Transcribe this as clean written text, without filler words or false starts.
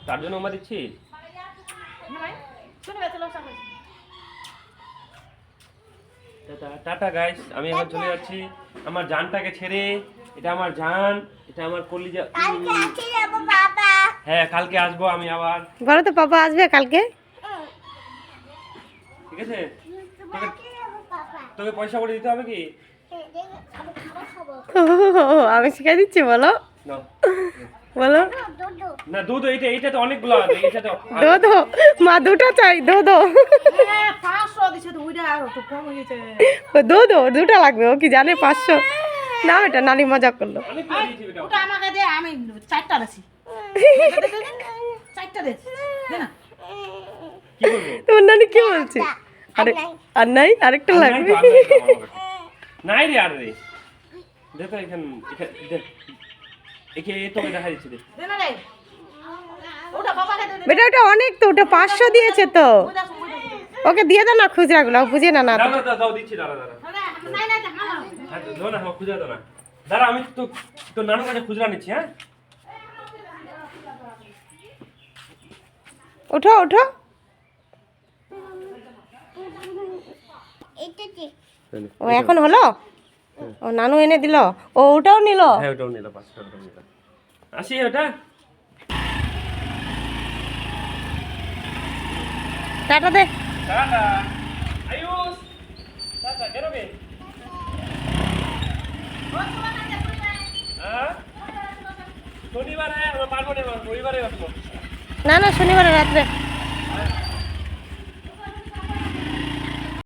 তার জন্য আমার দিচ্ছি। টাটা গাইস, আমি এখন চলে যাচ্ছি আমার জানটাকে ছেড়ে। এটা আমার জান, এটা আমার কলিজা। হ্যাঁ, কালকে আসবো আমি আবার। বলো তো পাপা আসবে কালকে। ঠিক আছে, তোকে পয়সা করে দিতে হবে কি? আমি শিখাই দিচ্ছি, বলো নাও। বলো। না দুধ, এইটা তো অনেকগুলো আছে, এটা তো দো মা, দুটো চাই, দো। দুটো লাগবে, ও কি জানে 500 না, এটা নানি মজা করলো। অনেকগুলো দিয়েছি বেটা। ওটা আমাকে দে, আমি 4টা দিছি। 4টা দে না। কি বলবো? তোমার নানি কি বলছে? আরে আর নাই, আরেকটা লাগবে। নাই রে, আর রে দে তো, এখানে দে, তোকে দেখা দিচ্ছি, দে। দে না রে। ওটা বাবাকে দে। বেটা ওটা অনেক তো, ওটা 500 দিয়েছে তো। ওকে দিয়ে দাও না খুচরাগুলো, বুঝে না না। দাও দিচ্ছি, দাঁড়া। নাই না, দাও না, খুচরা দাও না। দাঁড়া, আমি তো নানুর কাছে খুচরা নিচ্ছি। হ্যাঁ, ওঠো ওঠো। ও এখন হলো, ও নানু এনে দিল, ও ওটাও নিল। হ্যাঁ ওটাও নিলাম, 500 টাকা নিলাম। আসি ওটা। টাটা দে। টাটা আয়ুষ, টাটা বেরোবে। হ্যাঁ, শনিবার আমরা পারবো না, রবিবারে আসবো। না না, শনিবার রাত্রে।